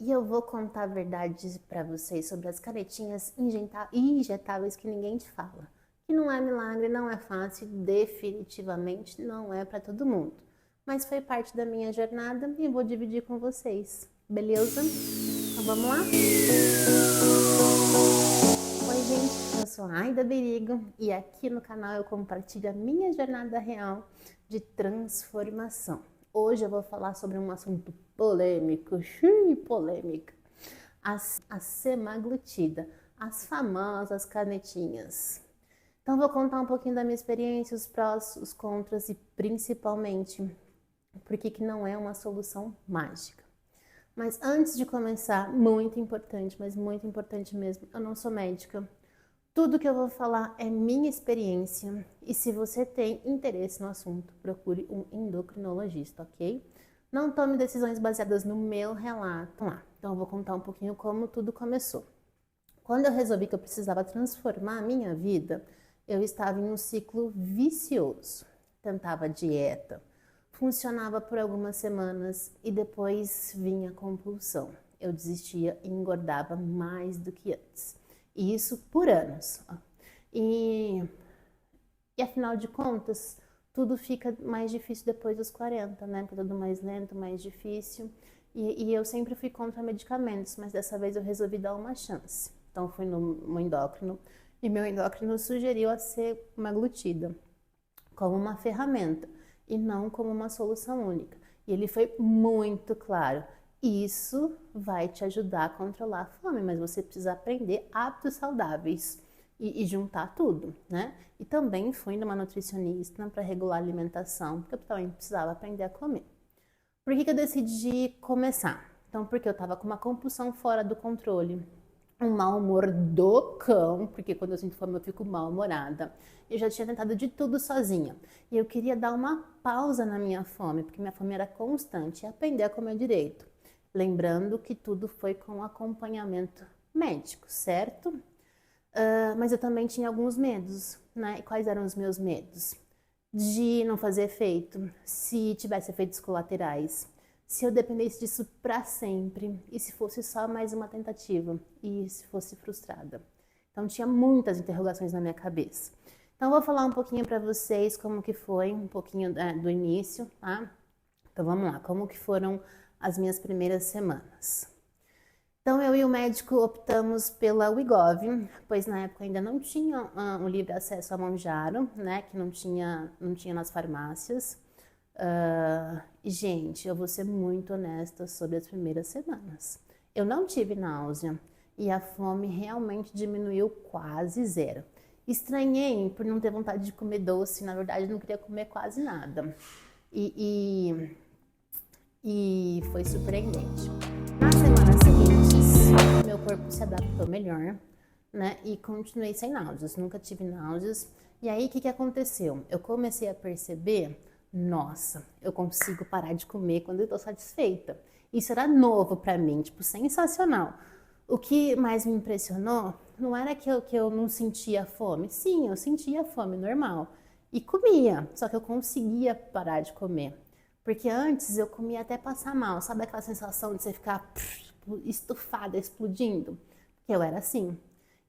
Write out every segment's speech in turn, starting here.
E eu vou contar verdades para vocês sobre as canetinhas injetáveis que ninguém te fala. Que não é milagre, não é fácil, definitivamente não é para todo mundo. Mas foi parte da minha jornada e eu vou dividir com vocês, beleza? Então vamos lá? Oi, gente, eu sou a Aida Berigo e aqui no canal eu compartilho a minha jornada real de transformação. Hoje eu vou falar sobre um assunto polêmico, polêmica, a semaglutida, as famosas canetinhas. Então vou contar um pouquinho da minha experiência, os prós, os contras e principalmente por que não é uma solução mágica. Mas antes de começar, muito importante, mas muito importante mesmo, eu não sou médica. Tudo que eu vou falar é minha experiência e se você tem interesse no assunto, procure um endocrinologista, ok? Não tome decisões baseadas no meu relato. Lá. Então eu vou contar um pouquinho como tudo começou. Quando eu resolvi que eu precisava transformar a minha vida, eu estava em um ciclo vicioso. Tentava dieta, funcionava por algumas semanas e depois vinha a compulsão. Eu desistia e engordava mais do que antes. E isso por anos. E afinal de contas, tudo fica mais difícil depois dos 40, né? Porque tudo mais lento, mais difícil. E eu sempre fui contra medicamentos, mas dessa vez eu resolvi dar uma chance. Então fui no endócrino e meu endócrino sugeriu a ser uma glutida como uma ferramenta e não como uma solução única. E ele foi muito claro. Isso vai te ajudar a controlar a fome, mas você precisa aprender hábitos saudáveis e juntar tudo, né? E também fui numa nutricionista para regular a alimentação, porque eu também precisava aprender a comer. Por que eu decidi começar? Então, porque eu estava com uma compulsão fora do controle, um mau humor do cão, porque quando eu sinto fome eu fico mal-humorada. Eu já tinha tentado de tudo sozinha. E eu queria dar uma pausa na minha fome, porque minha fome era constante, e aprender a comer direito. Lembrando que tudo foi com acompanhamento médico, certo? Mas eu também tinha alguns medos, né? E quais eram os meus medos? De não fazer efeito, se tivesse efeitos colaterais, se eu dependesse disso para sempre e se fosse só mais uma tentativa e se fosse frustrada. Então tinha muitas interrogações na minha cabeça. Então vou falar um pouquinho para vocês como que foi, um pouquinho do início, tá? Então vamos lá, como que foram as minhas primeiras semanas. Então eu e o médico optamos pela Wegovy, pois na época ainda não tinha um livre acesso a Mounjaro, né, que não tinha nas farmácias. E gente, eu vou ser muito honesta sobre as primeiras semanas. Eu não tive náusea e a fome realmente diminuiu quase zero. Estranhei por não ter vontade de comer doce, na verdade não queria comer quase nada. E foi surpreendente. Na semana seguinte, meu corpo se adaptou melhor, né? E continuei sem náuseas, nunca tive náuseas. E aí, o que aconteceu? Eu comecei a perceber, nossa, eu consigo parar de comer quando eu tô satisfeita. Isso era novo pra mim, tipo, sensacional. O que mais me impressionou não era que eu não sentia fome. Sim, eu sentia fome normal. E comia, só que eu conseguia parar de comer. Porque antes eu comia até passar mal, sabe aquela sensação de você ficar estufada, explodindo? Porque eu era assim.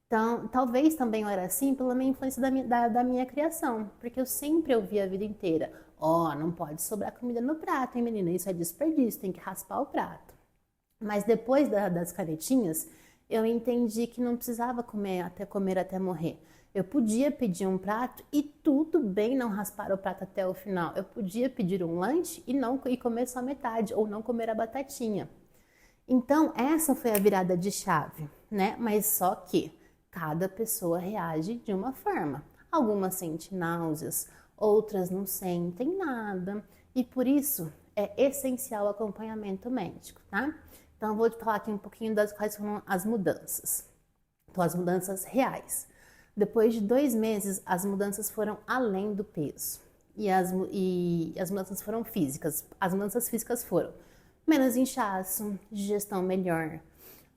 Então, talvez também eu era assim pela minha influência da minha criação. Porque eu sempre ouvi a vida inteira: ó, não pode sobrar comida no prato, hein, menina? Isso é desperdício, tem que raspar o prato. Mas depois das canetinhas, eu entendi que não precisava comer até morrer. Eu podia pedir um prato e tudo bem não raspar o prato até o final. Eu podia pedir um lanche e comer só metade, ou não comer a batatinha. Então, essa foi a virada de chave, né? Mas só que cada pessoa reage de uma forma. Algumas sentem náuseas, outras não sentem nada. E por isso é essencial o acompanhamento médico, tá? Então, eu vou te falar aqui um pouquinho das quais foram as mudanças. Então, as mudanças reais. Depois de 2 meses, as mudanças foram além do peso. E as mudanças foram físicas. As mudanças físicas foram menos inchaço, digestão melhor,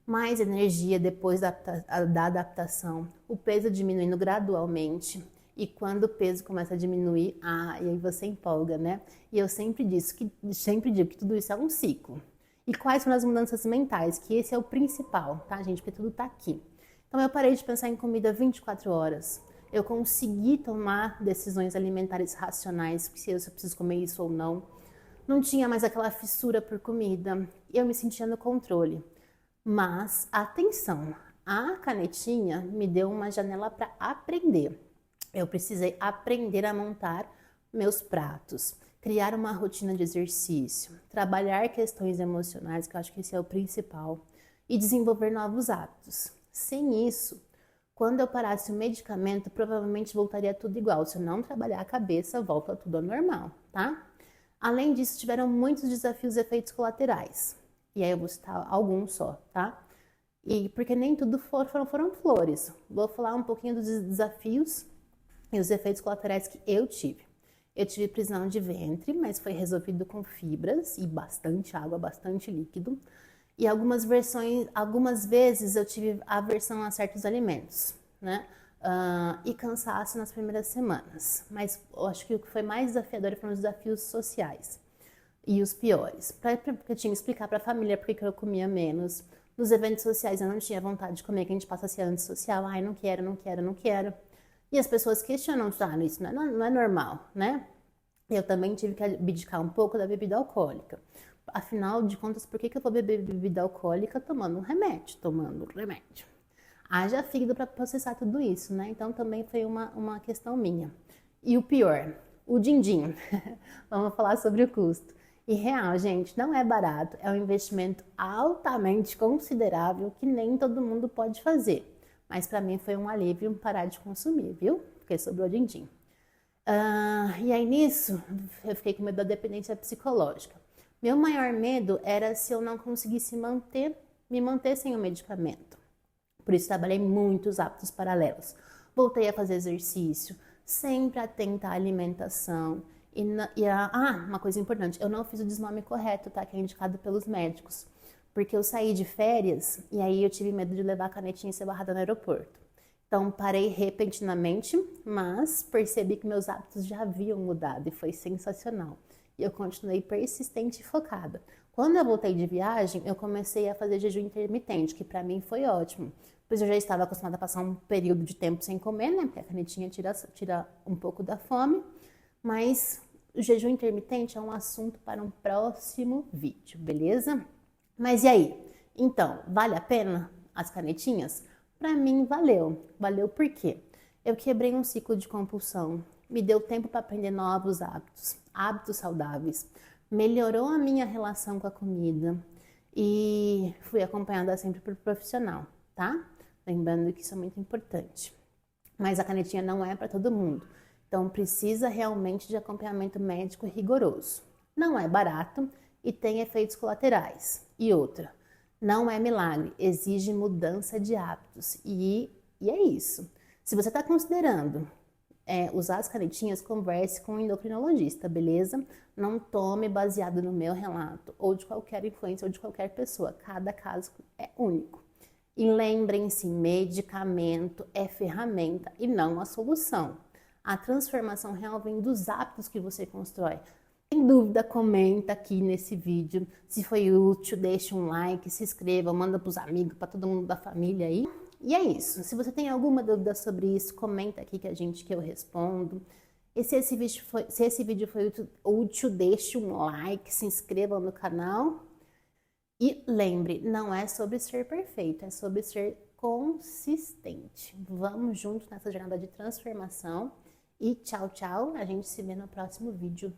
mais energia depois da adaptação, o peso diminuindo gradualmente. E quando o peso começa a diminuir, e aí você empolga, né? E eu sempre digo que tudo isso é um ciclo. E quais foram as mudanças mentais? Que esse é o principal, tá, gente? Porque tudo tá aqui. Então, eu parei de pensar em comida 24 horas. Eu consegui tomar decisões alimentares racionais, se eu preciso comer isso ou não. Não tinha mais aquela fissura por comida. Eu me sentia no controle. Mas, atenção, a canetinha me deu uma janela para aprender. Eu precisei aprender a montar meus pratos, criar uma rotina de exercício, trabalhar questões emocionais, que eu acho que esse é o principal, e desenvolver novos hábitos. Sem isso, quando eu parasse o medicamento, provavelmente voltaria tudo igual. Se eu não trabalhar a cabeça, volta tudo ao normal, tá? Além disso, tiveram muitos desafios e efeitos colaterais. E aí eu vou citar alguns só, tá? E porque nem tudo foram flores. Vou falar um pouquinho dos desafios e os efeitos colaterais que eu tive. Eu tive prisão de ventre, mas foi resolvido com fibras e bastante água, bastante líquido. E algumas vezes eu tive aversão a certos alimentos, né? E cansaço nas primeiras semanas. Mas eu acho que o que foi mais desafiador foram os desafios sociais. E os piores. Porque eu tinha que explicar para a família por que eu comia menos. Nos eventos sociais eu não tinha vontade de comer, que a gente passa a ser antissocial. Ai, não quero, não quero, não quero. E as pessoas questionam, isso não é normal, né? Eu também tive que abdicar um pouco da bebida alcoólica. Afinal de contas, por que eu vou beber bebida alcoólica tomando um remédio? Haja fígado para processar tudo isso, né? Então também foi uma questão minha. E o pior, o din-din. Vamos falar sobre o custo. E real, gente, não é barato. É um investimento altamente considerável que nem todo mundo pode fazer. Mas para mim foi um alívio parar de consumir, viu? Porque sobrou din-din. E aí nisso, eu fiquei com medo da dependência psicológica. Meu maior medo era se eu não conseguisse me manter sem o medicamento. Por isso trabalhei muitos hábitos paralelos. Voltei a fazer exercício, sempre atenta à alimentação. Uma coisa importante, eu não fiz o desmame correto, tá? Que é indicado pelos médicos. Porque eu saí de férias e aí eu tive medo de levar a canetinha e ser barrada no aeroporto. Então parei repentinamente, mas percebi que meus hábitos já haviam mudado e foi sensacional. E eu continuei persistente e focada. Quando eu voltei de viagem, eu comecei a fazer jejum intermitente, que para mim foi ótimo. Pois eu já estava acostumada a passar um período de tempo sem comer, né? Porque a canetinha tira um pouco da fome. Mas o jejum intermitente é um assunto para um próximo vídeo, beleza? Mas e aí? Então, vale a pena as canetinhas? Para mim, valeu. Valeu por quê? Eu quebrei um ciclo de compulsão, me deu tempo para aprender novos hábitos saudáveis, melhorou a minha relação com a comida e fui acompanhada sempre por profissional, tá? Lembrando que isso é muito importante. Mas a canetinha não é para todo mundo, então precisa realmente de acompanhamento médico rigoroso. Não é barato e tem efeitos colaterais. E outra, não é milagre, exige mudança de hábitos. E é isso. Se você está considerando usar as canetinhas, converse com um endocrinologista, beleza? Não tome baseado no meu relato, ou de qualquer influência, ou de qualquer pessoa. Cada caso é único. E lembrem-se, medicamento é ferramenta e não a solução. A transformação real vem dos hábitos que você constrói. Sem dúvida, comenta aqui nesse vídeo. Se foi útil, deixa um like, se inscreva, manda para os amigos, para todo mundo da família aí. E é isso. Se você tem alguma dúvida sobre isso, comenta aqui que eu respondo. E se esse vídeo foi útil, deixe um like, se inscreva no canal. E lembre, não é sobre ser perfeito, é sobre ser consistente. Vamos juntos nessa jornada de transformação. E tchau, tchau. A gente se vê no próximo vídeo.